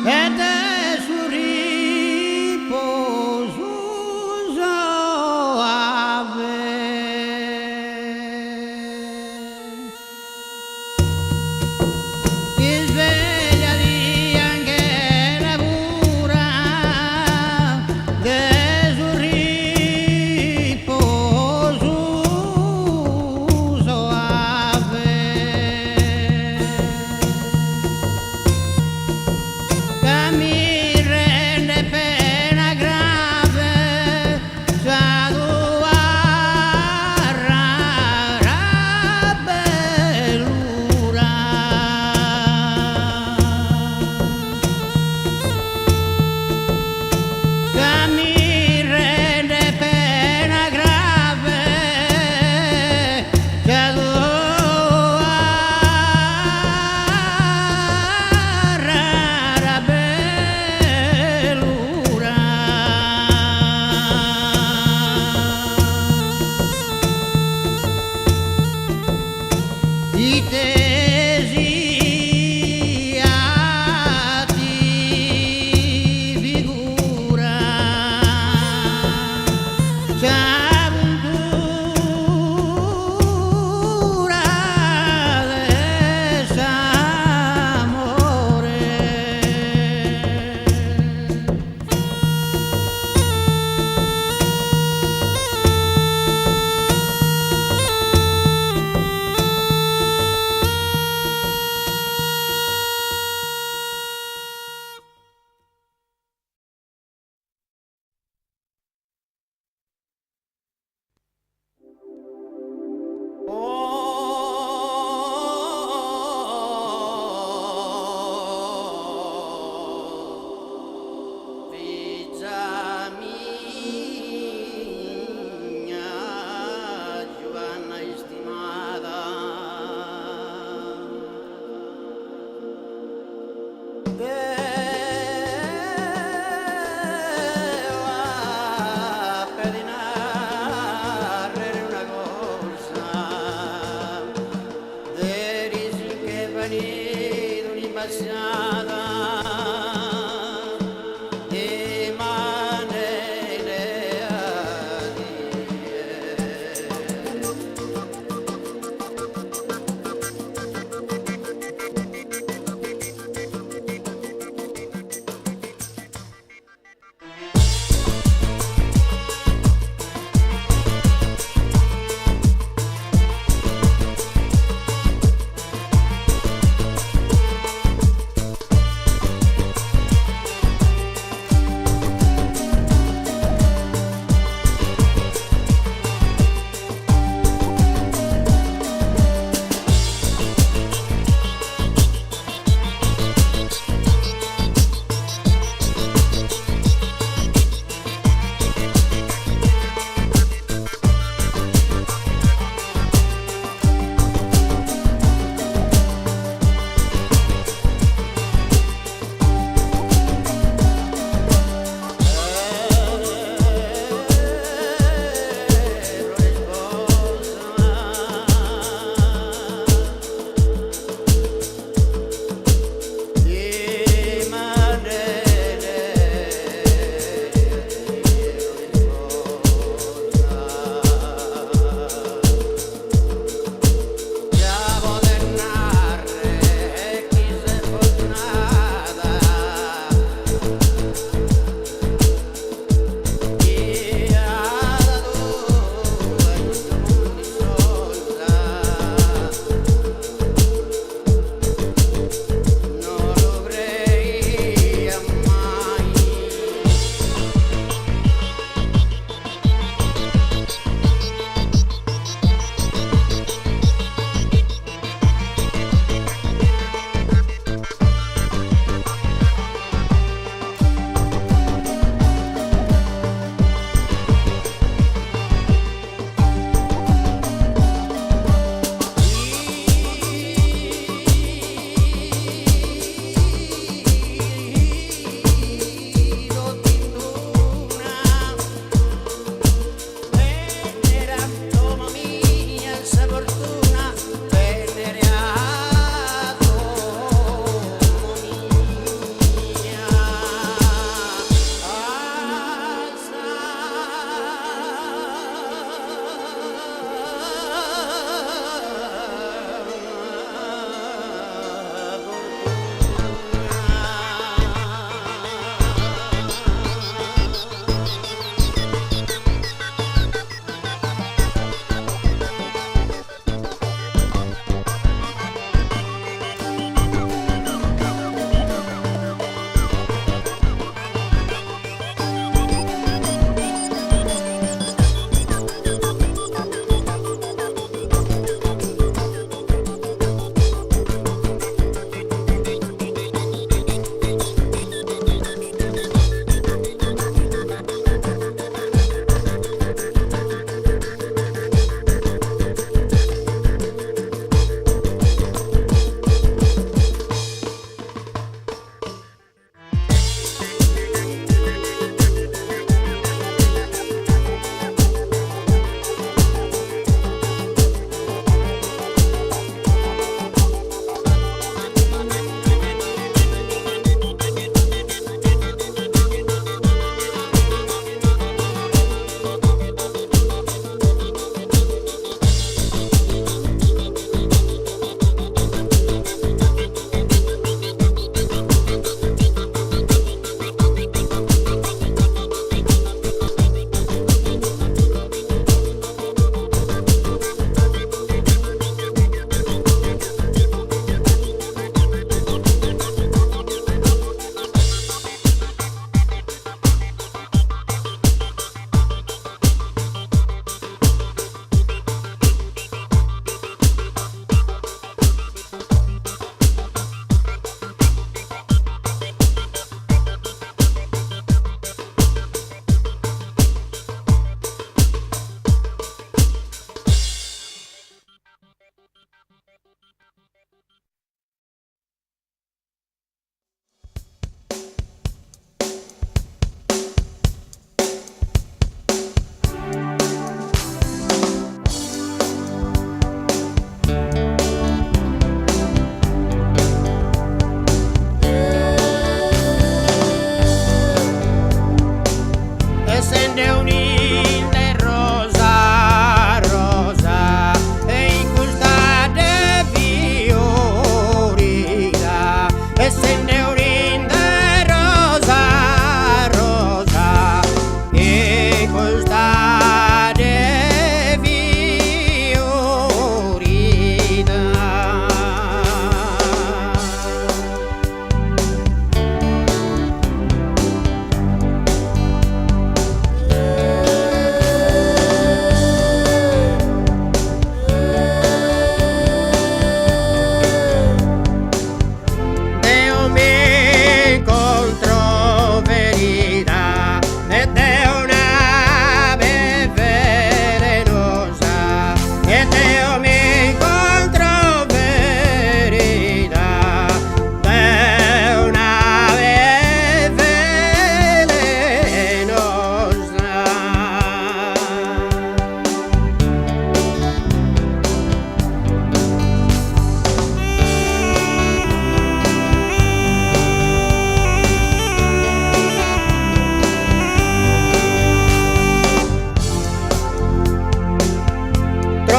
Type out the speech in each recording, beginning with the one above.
ed è sul riposo soave. Ti sveglia di anche la pura del suo riposo soave. Che mi rende pena grave la tua rara bellura. Che mi rende pena grave la tua rara bellura. I tesi atti figura s'avventura d'amore. Figlia mia, Giovanna stimata, devo pedinare una cosa, derisi che venite un'imbasciata.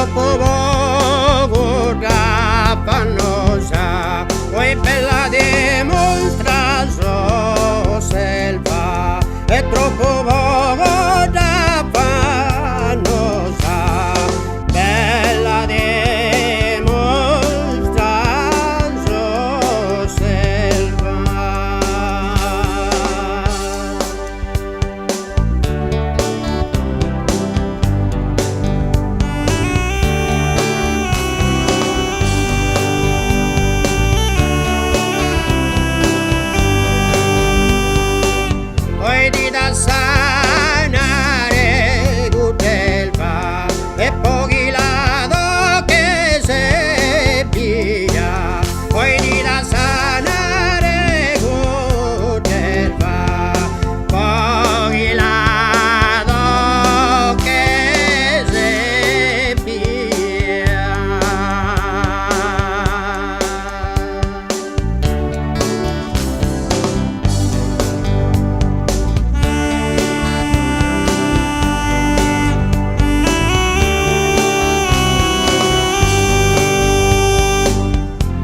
troppo poco da pannosa, poi bella dimostra so selva, è troppo poco da pannosa, bella dimostra so selva. Poi di da sanare gutelva e pochi lato che se piglia, poi di da sanare gutelva, pochi lato che se piglia.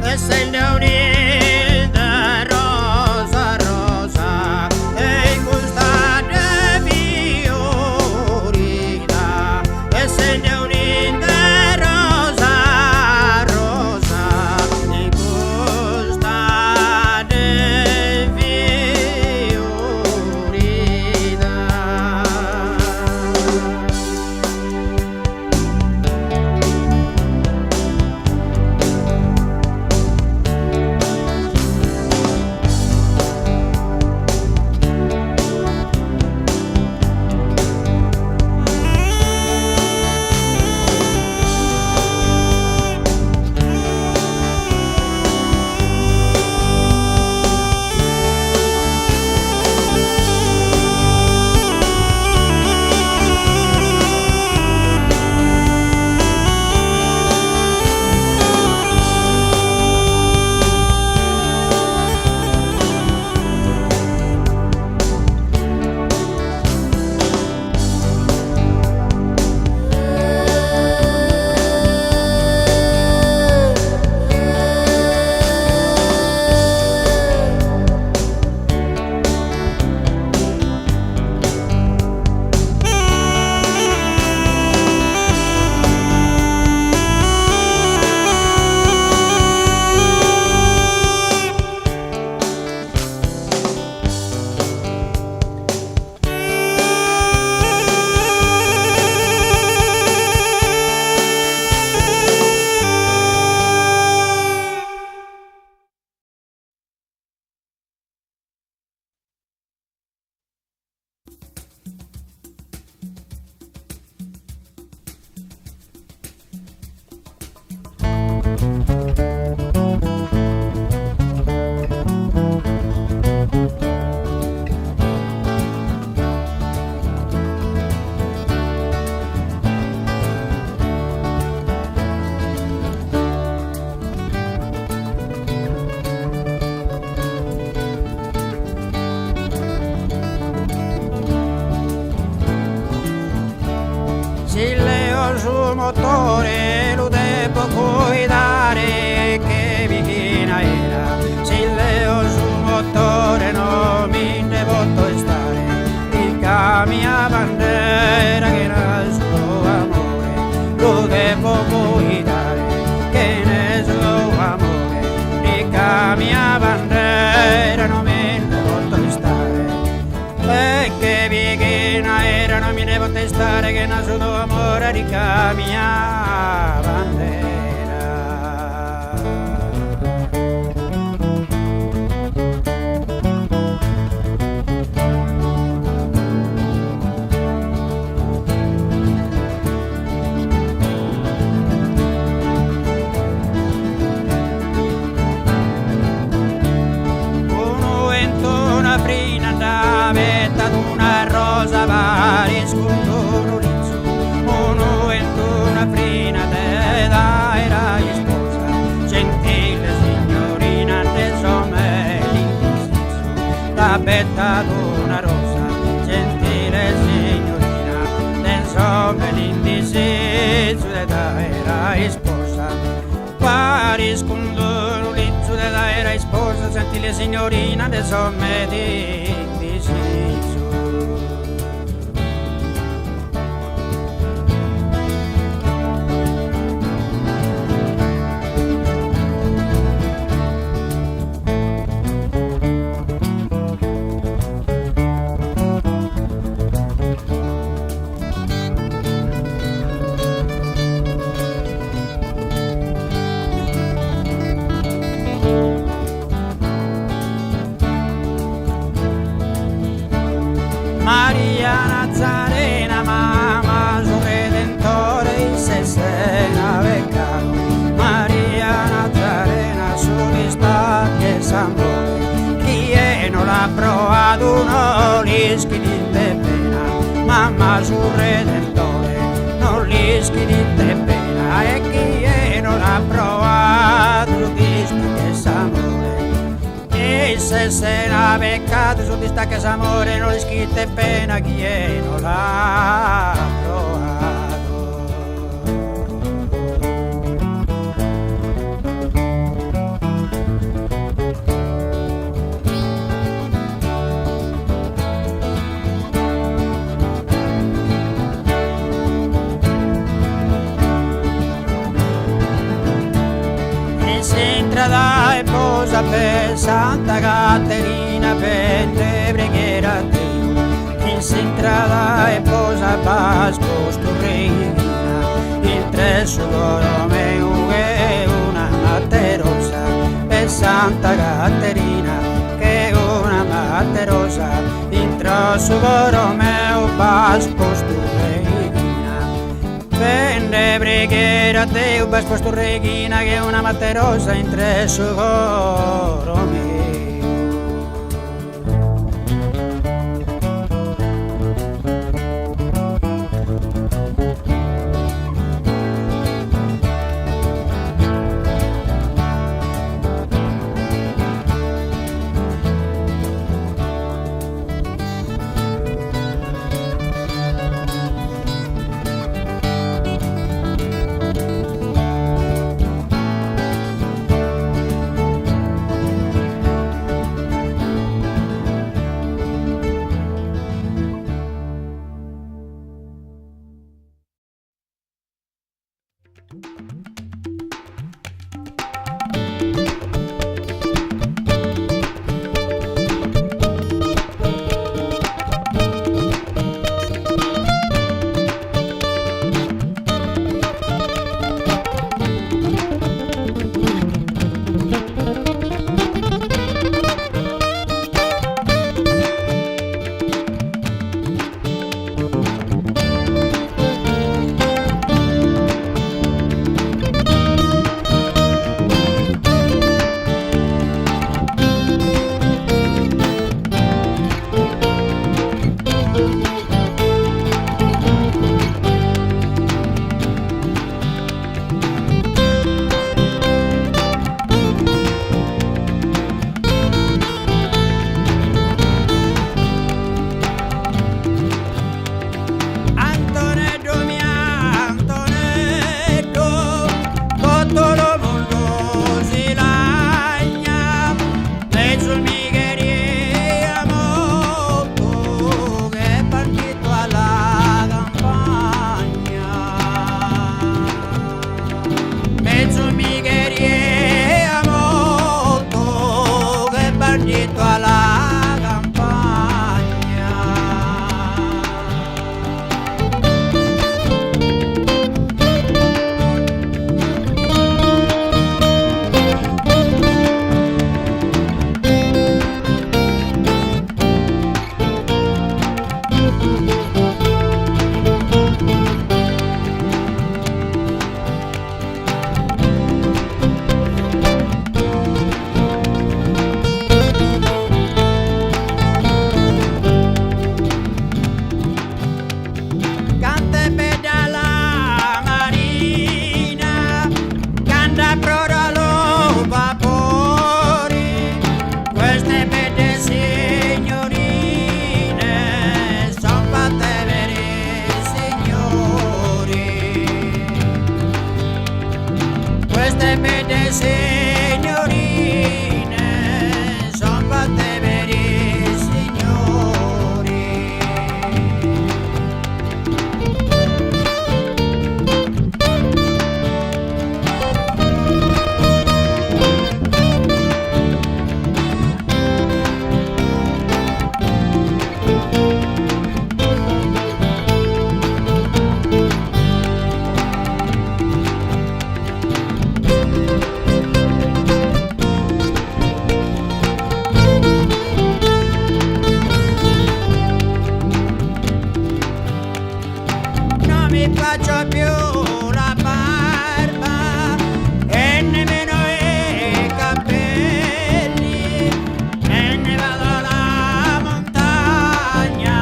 Essendo un'ilda rosa rosa e in gusta de fiorita, essendo un'ilda rosa rosa e in gusta de fiorita. Se leo sul motore lo devo cuidare che vicina era, se leo sul motore non mi ne posso stare, ricca mia bandera che nasco amore, lo devo cuidare che ne so amore, ricca mia bandera non mi ne posso stare, perché vicina era non mi ne posso stare che nasco amore ricca mia bandera. Uno entro una frina andava ad una rosa vari sculturo uno entro una frina te dai era sposa gentile signorina te sommeliglio t'abbetta una rosa gentile signorina te sommeliglio era sposa. Paris con l'ulizzo era sposa, senti le signorina de somme di siso. Maria Nazarena, mamma su Redentore, se sena peccato. Maria Nazarena, su di sta che s'amore, chi non l'ha provato non rischi di te pena. Mamma su Redentore, non rischi di te pena. E chi non l'ha provato chi sta che s'amore. E se n'ha peccato su di sta che s'amore non rischi te pena chi non l'ha provato. E si entra e posa per Santa Caterina per te preghiera a Dio. E si entra e posa per sposto regina, il tre su Romeo è una matte rosa per Santa Caterina che è una matte rosa, il tre su Romeo per sposto regina. Venne preghiera a Dio per sposto regina che è una matte rosa in tre su Romeo. signorine son fatte per i signori. Non mi faccio più la barba e nemmeno i capelli, me ne vado alla montagna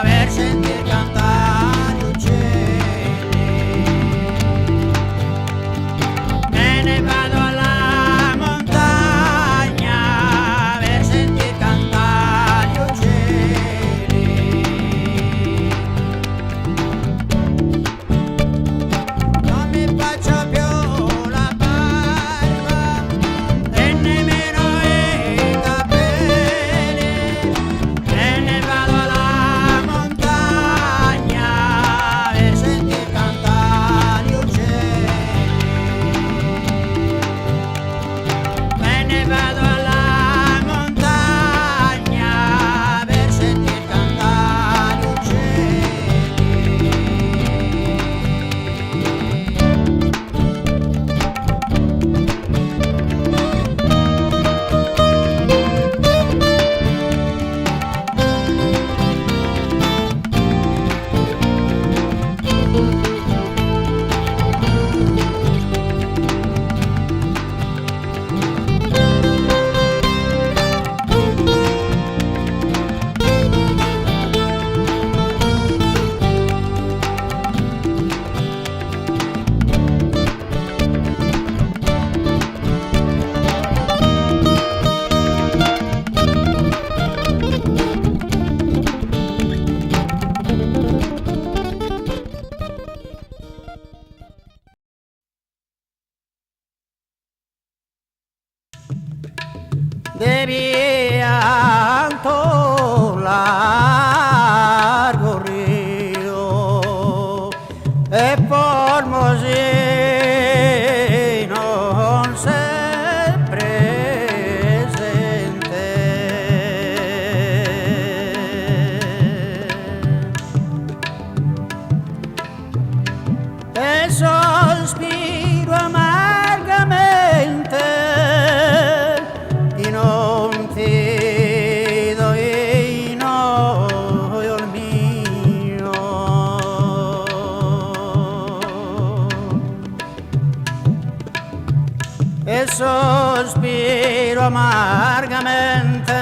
per sentir cantare gli uccelli. Me ne vado alla montagna per sentir cantare gli uccelli. Non mi faccio più la barba e nemmeno i capelli, me ne vado alla montagna per sentir cantare gli uccelli. Me ne vado alla montagna per sentir cantare gli uccelli. De viento largo río e Formosino se presente e sospiro amargamente y non ti doy no il mio. E sospiro amargamente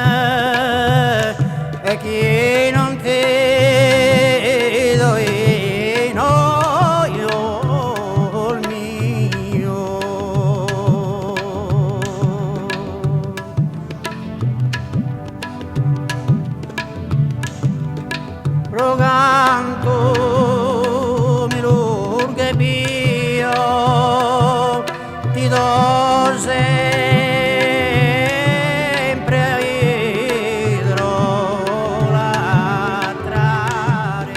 e chi non ti doy no il mio. Rogando mi lurghe pio ti do sempre idrolatrare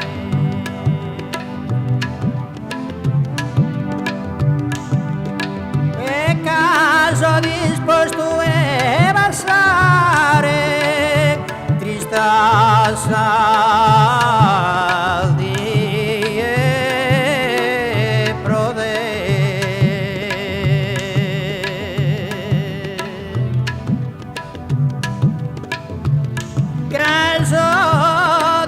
e caso disposto e passare tristezza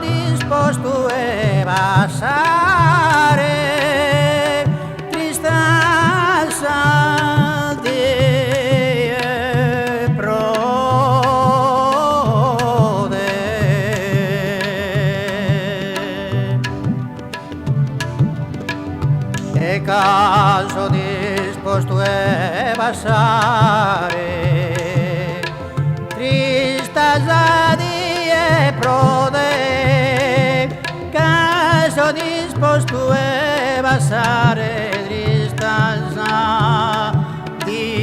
disposto e passare tristezza di prode e caso disposto e passare tristezza di prode, caso disposto e passare tristezza di